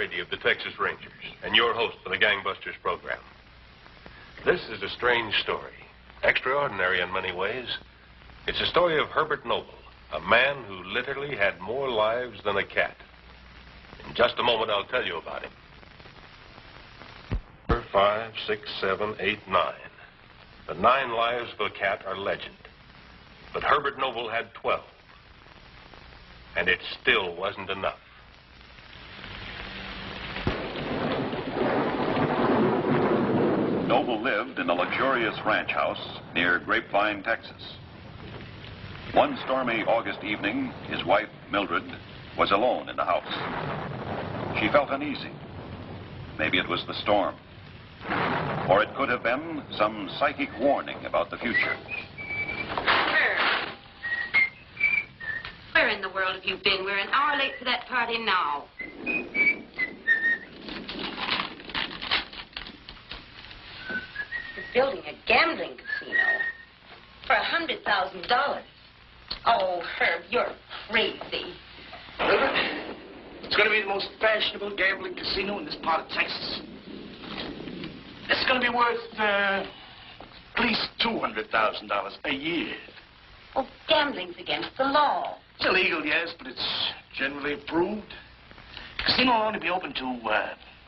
Brady of the Texas Rangers, and your host for the Gangbusters program. This is a strange story, extraordinary in many ways. It's a story of Herbert Noble, a man who literally had more lives than a cat. In just a moment, I'll tell you about him. 4, 5, 6, 7, 8, 9. The 9 lives of a cat are legend. But Herbert Noble had 12. And it still wasn't enough. Noble lived in a luxurious ranch house near Grapevine, Texas. One stormy August evening, his wife, Mildred, was alone in the house. She felt uneasy. Maybe it was the storm. Or it could have been some psychic warning about the future. Where in the world have you been? We're an hour late for that party now. You're building a gambling casino for $100,000. Oh, Herb, you're crazy. Herbert, it's going to be the most fashionable gambling casino in this part of Texas. It's going to be worth at least $200,000 a year. Oh, gambling's against the law. It's illegal, yes, but it's generally approved. The casino will only be open to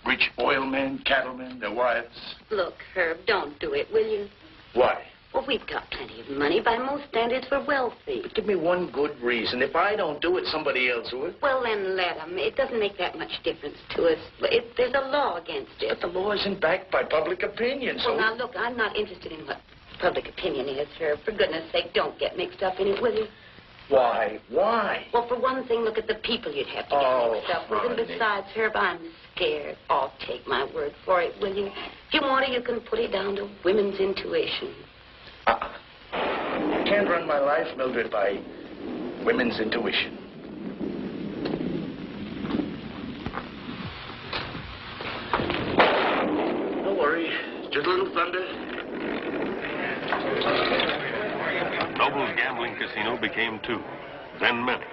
rich oilmen, cattlemen, their wives. Look, Herb, don't do it, will you? Why? Well, we've got plenty of money. By most standards, we're wealthy. But give me one good reason. If I don't do it, somebody else will. Well, then let them. It doesn't make that much difference to us. There's a law against it. But the law isn't backed by public opinion, so... Well, now, look, I'm not interested in what public opinion is, Herb. For goodness sake, don't get mixed up in it, will you? Why? Why? Well, for one thing, look at the people you'd have to get mixed up with. And besides, Herb, I'm scared. Oh, take my word for it, will you? If you want to, you can put it down to women's intuition. I can't run my life, Mildred, by women's intuition. Don't worry. Just a little thunder. Noble's gambling casino became 2, then many.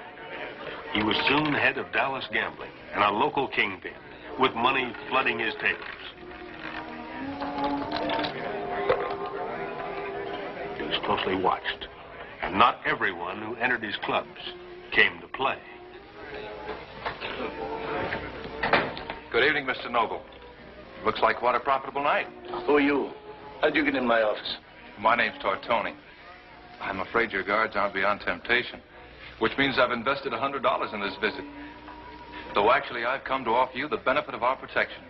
He was soon head of Dallas gambling and a local kingpin, with money flooding his tables. He was closely watched, and not everyone who entered his clubs came to play. Good evening, Mr. Noble. Looks like what a profitable night. Who are you? How'd you get in my office? My name's Tortoni. I'm afraid your guards aren't beyond temptation, which means I've invested $100 in this visit. Though actually, I've come to offer you the benefit of our protection.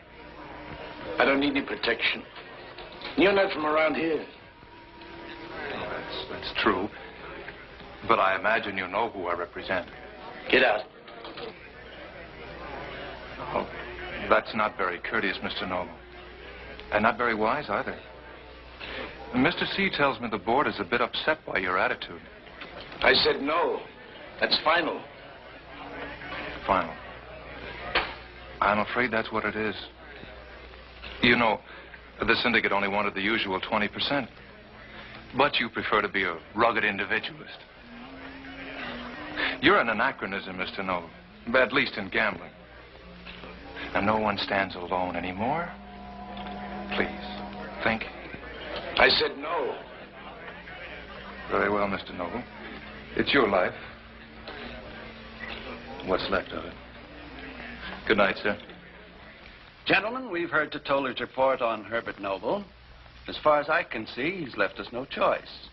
I don't need any protection. You're not from around here. That's true. But I imagine you know who I represent. Get out. Oh, that's not very courteous, Mr. Noble. And not very wise either. Mr. C tells me the board is a bit upset by your attitude. I said no. That's final. Final. I'm afraid that's what it is. You know, the syndicate only wanted the usual 20%. But you prefer to be a rugged individualist. You're an anachronism, Mr. Noble, at least in gambling. And no one stands alone anymore. Please, think. I said no. Very well, Mr. Noble. It's your life. What's left of it. Good night, sir. Gentlemen, we've heard Toller's report on Herbert Noble. As far as I can see, he's left us no choice.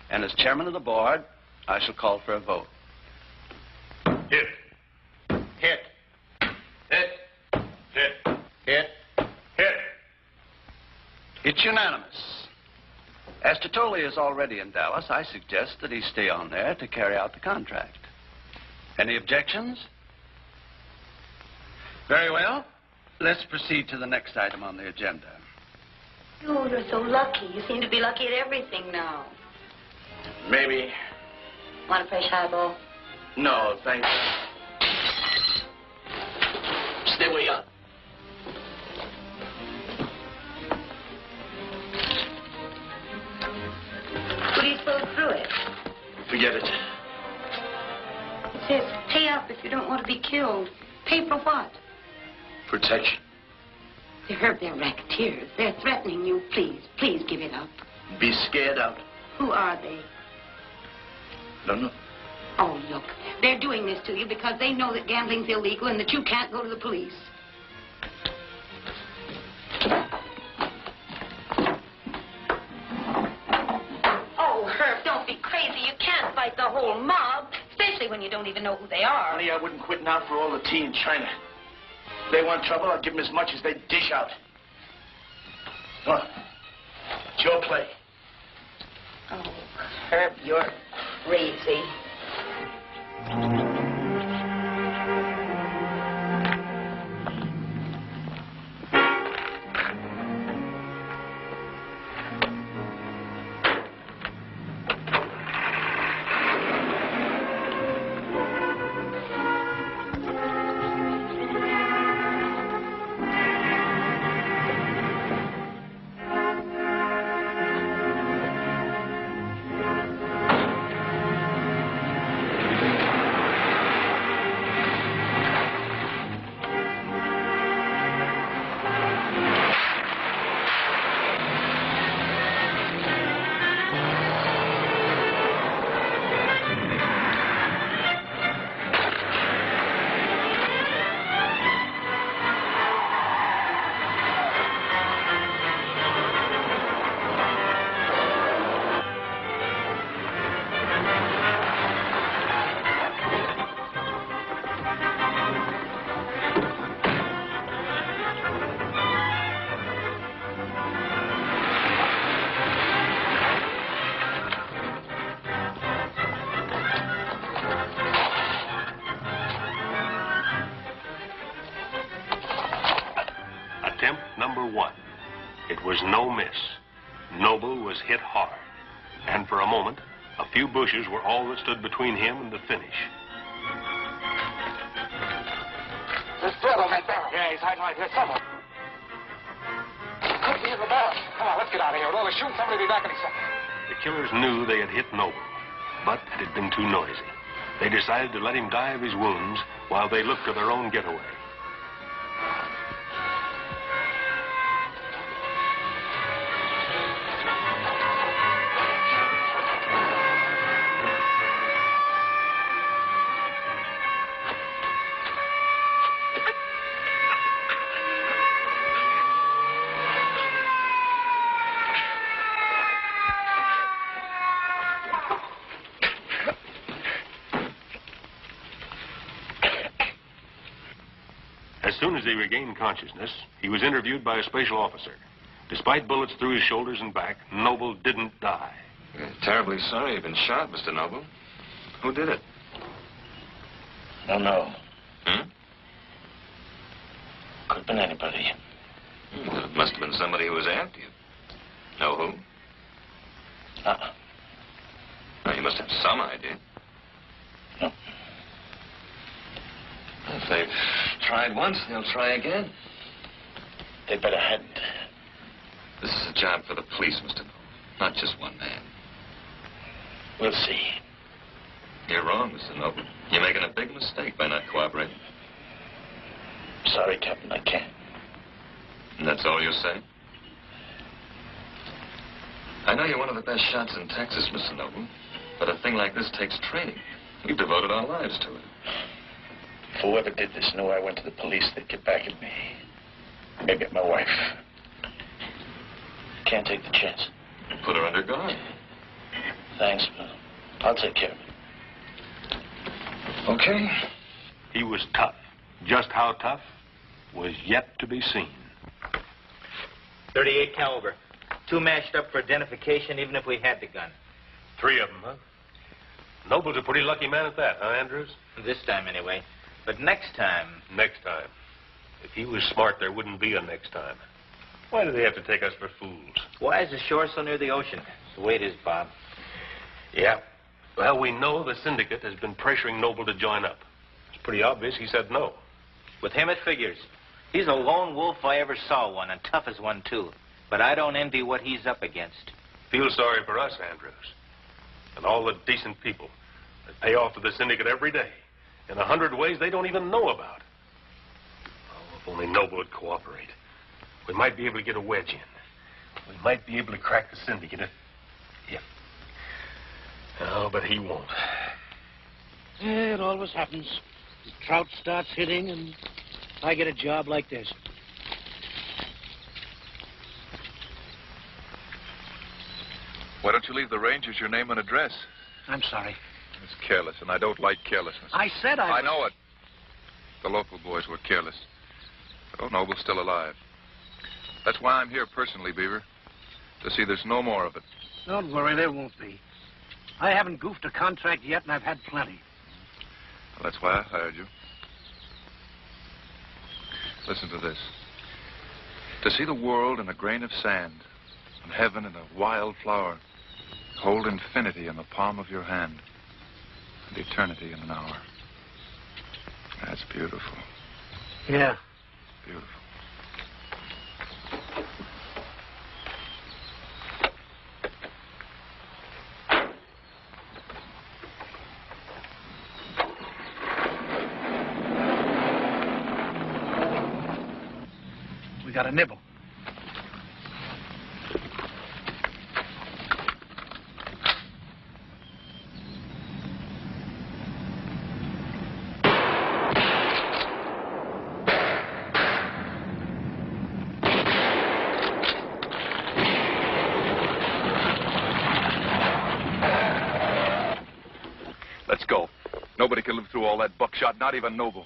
And as chairman of the board, I shall call for a vote. Hit. Hit. Hit. Hit. Hit. Hit. It's unanimous. As Titoli is already in Dallas, I suggest that he stay on there to carry out the contract. Any objections? Very well. Let's proceed to the next item on the agenda. Oh, you're so lucky. You seem to be lucky at everything now. Maybe. Want a fresh highball? No, thank you. Stay where you are. What do you suppose through it? Forget it. It says pay up if you don't want to be killed. Pay for what? Protection. Herb, they're racketeers. They're threatening you. Please give it up. Be scared out. Who are they? Don't know. Oh, look. They're doing this to you because they know that gambling's illegal and that you can't go to the police. Oh, Herb, don't be crazy. You can't fight the whole mob, especially when you don't even know who they are. Honey, I wouldn't quit now for all the tea in China. If they want trouble, I'll give them as much as they dish out. Come on. It's your play. Oh, Herb, you're crazy. Attempt number 1. It was no miss. Noble was hit hard. And for a moment, a few bushes were all that stood between him and the finish. There's blood on that barrel. Yeah, he's hiding right here somewhere. Could be in the barrel. Come on, let's get out of here. With all the shooting, somebody will be back any second. The killers knew they had hit Noble, but it had been too noisy. They decided to let him die of his wounds while they looked to their own getaway. As soon as he regained consciousness, he was interviewed by a special officer. Despite bullets through his shoulders and back, Noble didn't die. Terribly sorry you've been shot, Mr. Noble. Who did it? Don't know. Hmm? Could have been anybody. Well, it must have been somebody who was after you. Know who? Well, you must have some idea. No. If they've tried once, they'll try again. They better hadn't. This is a job for the police, Mr. Noble, not just one man. We'll see. You're wrong, Mr. Noble. You're making a big mistake by not cooperating. Sorry, Captain, I can't. And that's all you say? I know you're one of the best shots in Texas, Mr. Noble, but a thing like this takes training. We've devoted our lives to it. If whoever did this knew I went to the police, they'd get back at me. Maybe at my wife. Can't take the chance. Put her under guard. Thanks, but I'll take care of it. Okay. He was tough. Just how tough was yet to be seen. .38 caliber. 2 matched up for identification, even if we had the gun. 3 of them, huh? Noble's a pretty lucky man at that, huh, Andrews? This time, anyway. But next time... Next time. If he was smart, there wouldn't be a next time. Why do they have to take us for fools? Why is the shore so near the ocean? It's the way it is, Bob. Yeah. Well, we know the syndicate has been pressuring Noble to join up. It's pretty obvious he said no. With him, it figures. He's a lone wolf if I ever saw one, and tough as one, too. But I don't envy what he's up against. Feel sorry for us, Andrews. And all the decent people that pay off to the syndicate every day in 100 ways they don't even know about. Oh, If only Noble would cooperate. We might be able to get a wedge in. We might be able to crack the syndicate if... Oh, but he won't. Yeah, it always happens. The trout starts hitting, and I get a job like this. Why don't you leave the Rangers your name and address? I'm sorry. It's careless, and I don't like carelessness. I said I know it. The local boys were careless. Oh, Noble's still alive. That's why I'm here personally, Beaver. To see there's no more of it. Don't worry, there won't be. I haven't goofed a contract yet, and I've had plenty. Well, that's why I hired you. Listen to this. To see the world in a grain of sand, and heaven in a wild flower, hold infinity in the palm of your hand, and eternity in an hour. That's beautiful. Yeah. Beautiful. We got a nibble. Let's go. Nobody can live through all that buckshot, not even Noble.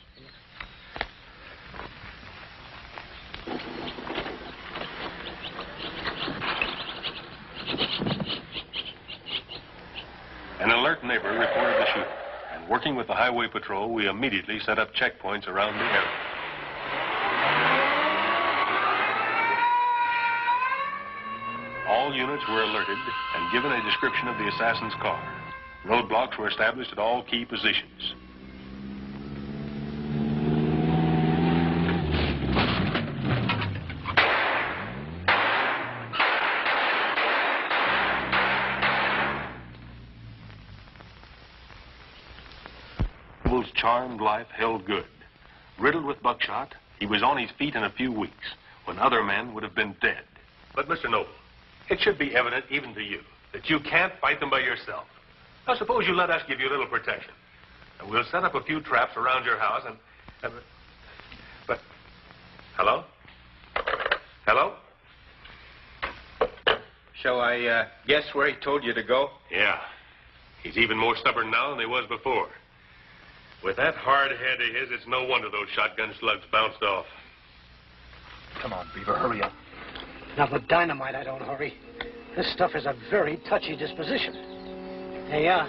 An alert neighbor reported the shooting, and working with the highway patrol, we immediately set up checkpoints around the area. All units were alerted and given a description of the assassin's car. Roadblocks were established at all key positions. Noble's charmed life held good. Riddled with buckshot, he was on his feet in a few weeks, when other men would have been dead. But, Mr. Noble, it should be evident even to you that you can't fight them by yourself. Now, suppose you let us give you a little protection. And we'll set up a few traps around your house and but... Hello? Hello? Shall I guess where he told you to go? Yeah. He's even more stubborn now than he was before. With that hard head of his, it's no wonder those shotgun slugs bounced off. Come on, Beaver, hurry up. Now, with dynamite, I don't hurry. This stuff has a very touchy disposition. There you are.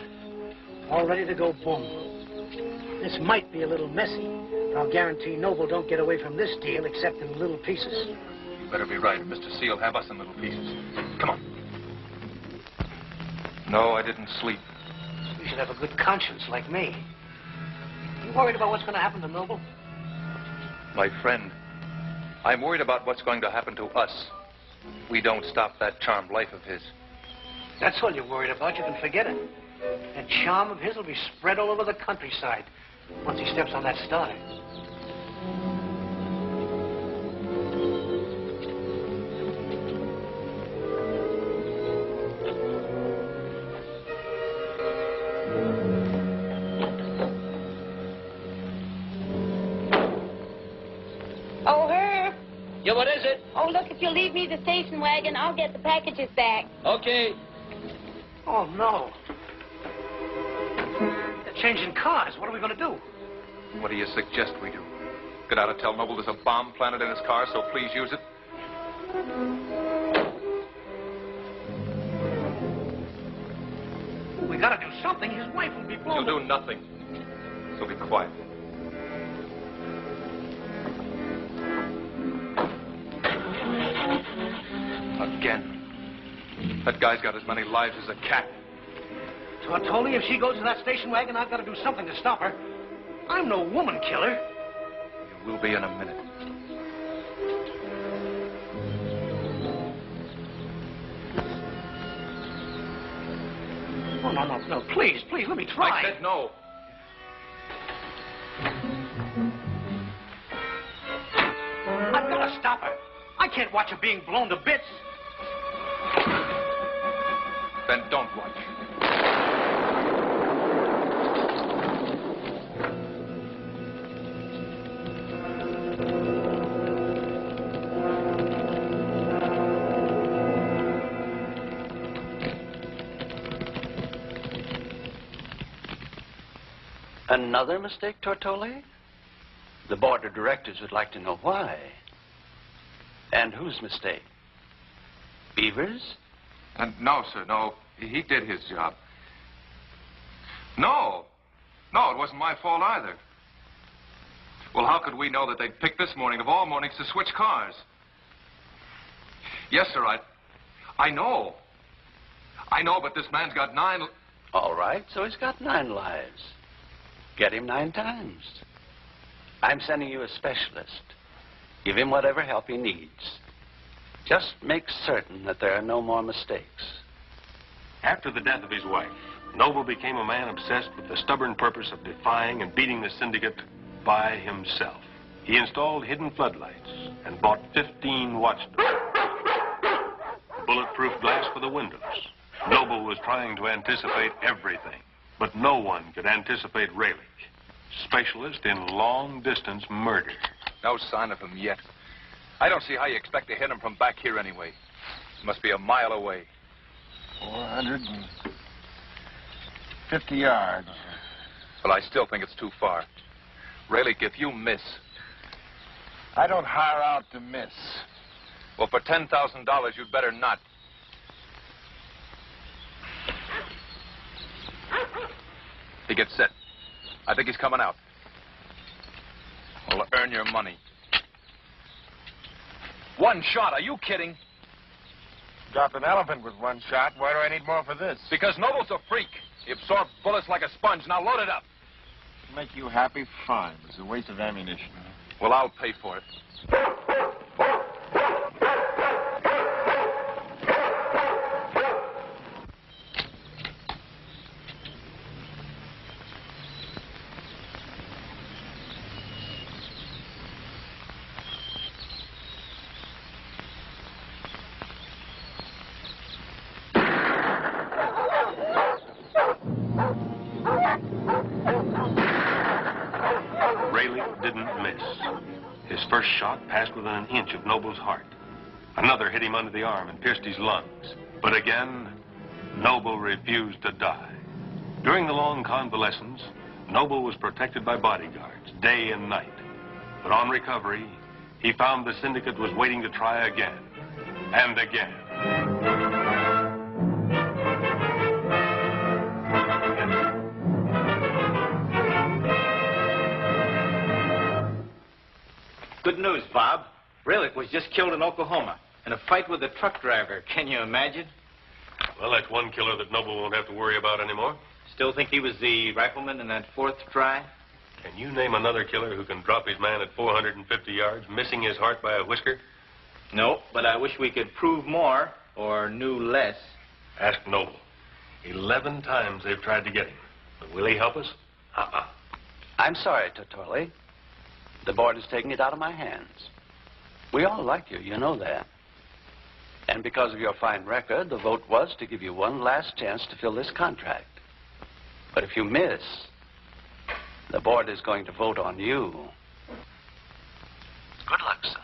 All ready to go boom. This might be a little messy, but I'll guarantee Noble don't get away from this deal except in little pieces. You better be right, or Mr. C will have us in little pieces. Come on. No, I didn't sleep. You should have a good conscience like me. You worried about what's going to happen to Noble? My friend, I'm worried about what's going to happen to us. We don't stop that charmed life of his. That's all you're worried about. You can forget it. That charm of his will be spread all over the countryside once he steps on that starter. Oh, Herb. Yeah, what is it? Oh, look, if you'll leave me the station wagon, I'll get the packages back. Okay. Oh, no. They're changing cars. What are we going to do? What do you suggest we do? Get out and tell Noble there's a bomb planted in his car, so please use it? We got to do something. His wife will be blown. You'll do nothing. So be quiet. Again. That guy's got as many lives as a cat. So I told you if she goes to that station wagon, I've got to do something to stop her. I'm no woman killer. You will be in a minute. Oh, no. Please, let me try. I said no. stop her. I can't watch her being blown to bits. Then don't watch. Another mistake, Tortoli? The board of directors would like to know why. And whose mistake? Beaver's? No, sir, no. He did his job. No, it wasn't my fault either. Well, how could we know that they'd pick this morning of all mornings to switch cars? Yes, sir, I know. I know, but this man's got 9... All right, so he's got 9 lives. Get him 9 times. I'm sending you a specialist. Give him whatever help he needs. Just make certain that there are no more mistakes. After the death of his wife, Noble became a man obsessed with the stubborn purpose of defying and beating the syndicate by himself. He installed hidden floodlights and bought 15 watchdogs. Bulletproof glass for the windows. Noble was trying to anticipate everything, but no one could anticipate Raylick, specialist in long-distance murder. No sign of him yet. I don't see how you expect to hit him from back here anyway. He must be a mile away. 450 yards. Well, I still think it's too far. Raylick, if you miss... I don't hire out to miss. Well, for $10,000, you'd better not. He gets set. I think he's coming out. Well, earn your money. 1 shot. Are you kidding? Dropped an elephant with 1 shot. Why do I need more for this? Because Noble's a freak. He absorbs bullets like a sponge. Now load it up. Make you happy? Fine. It's a waste of ammunition. Well, I'll pay for it. Raylick didn't miss. His first shot passed within an inch of Noble's heart. Another hit him under the arm and pierced his lungs. But again, Noble refused to die. During the long convalescence, Noble was protected by bodyguards day and night. But on recovery, he found the syndicate was waiting to try again and again. Good news, Bob. Raylick was just killed in Oklahoma in a fight with a truck driver. Can you imagine? Well, that's one killer that Noble won't have to worry about anymore. Still think he was the rifleman in that 4th try? Can you name another killer who can drop his man at 450 yards, missing his heart by a whisker? No, but I wish we could prove more or knew less. Ask Noble. 11 times they've tried to get him. But will he help us? I'm sorry, Tortoli. The board is taking it out of my hands. We all like you, you know that. And because of your fine record, the vote was to give you one last chance to fill this contract. But if you miss, the board is going to vote on you. Good luck, son.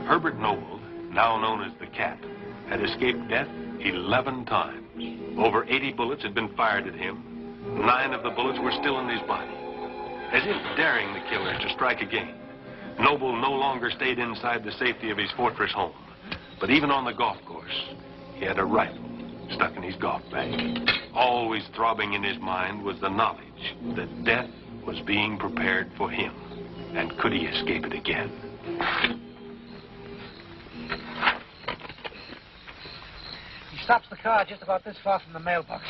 Herbert Noble, now known as the Cat, had escaped death 11 times. Over 80 bullets had been fired at him. 9 of the bullets were still in his body. As if daring the killer to strike again, Noble no longer stayed inside the safety of his fortress home. But even on the golf course, he had a rifle stuck in his golf bag. Always throbbing in his mind was the knowledge that death was being prepared for him. And could he escape it again? He stops the car just about this far from the mailbox.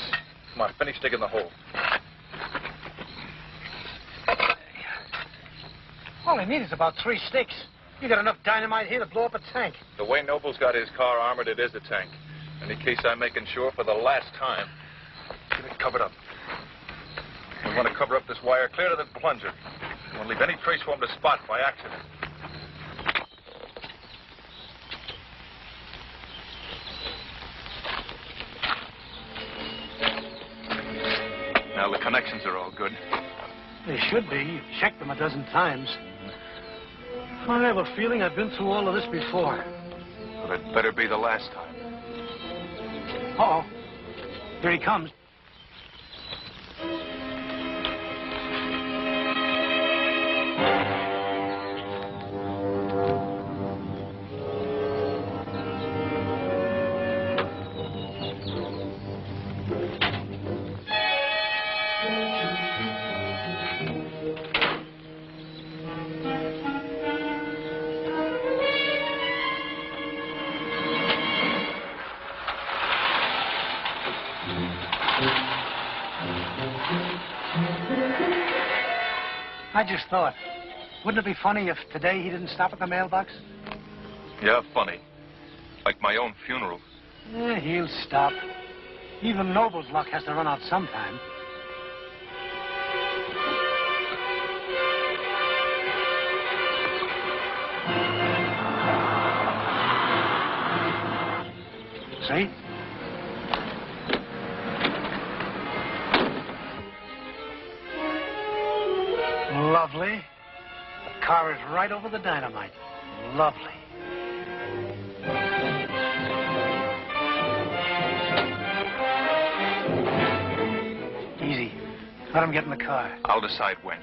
Come on, finish digging the hole. All he needs is about 3 sticks. You got enough dynamite here to blow up a tank. The way Noble's got his car armored, it is a tank. In case I'm making sure for the last time. Get it covered up. We want to cover up this wire clear to the plunger. We won't leave any trace for him to spot by accident. Now, the connections are all good. They should be. You've checked them a dozen times. I have a feeling I've been through all of this before. But it better be the last time. Uh-oh. Here he comes. I just thought, wouldn't it be funny if today he didn't stop at the mailbox? Yeah, funny. Like my own funeral. He'll stop. Even Noble's luck has to run out sometime. See? Lovely. The car is right over the dynamite. Lovely. Easy. Let him get in the car. I'll decide when.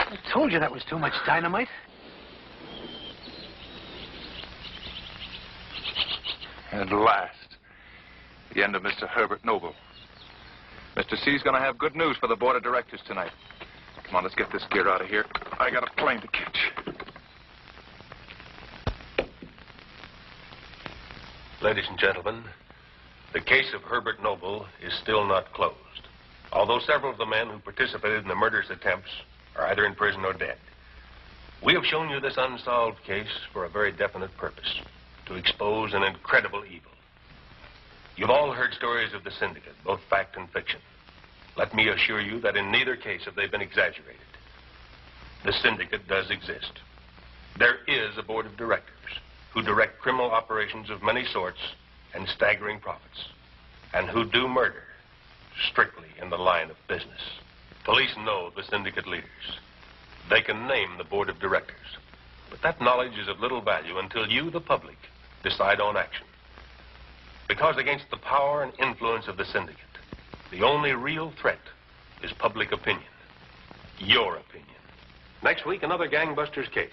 I told you that was too much dynamite. At last. The end of Mr. Herbert Noble. Mr. C's going to have good news for the board of directors tonight. Come on, let's get this gear out of here. I got a plane to catch. Ladies and gentlemen, the case of Herbert Noble is still not closed, although several of the men who participated in the murderous attempts are either in prison or dead. We have shown you this unsolved case for a very definite purpose, to expose an incredible evil. You've all heard stories of the syndicate, both fact and fiction. Let me assure you that in neither case have they been exaggerated. The syndicate does exist. There is a board of directors who direct criminal operations of many sorts and staggering profits, and who do murder strictly in the line of business. Police know the syndicate leaders. They can name the board of directors. But that knowledge is of little value until you, the public, decide on action. Because against the power and influence of the syndicate, the only real threat is public opinion. Your opinion. Next week, another gangbusters case,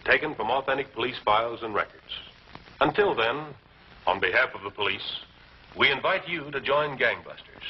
taken from authentic police files and records. Until then, on behalf of the police, we invite you to join gangbusters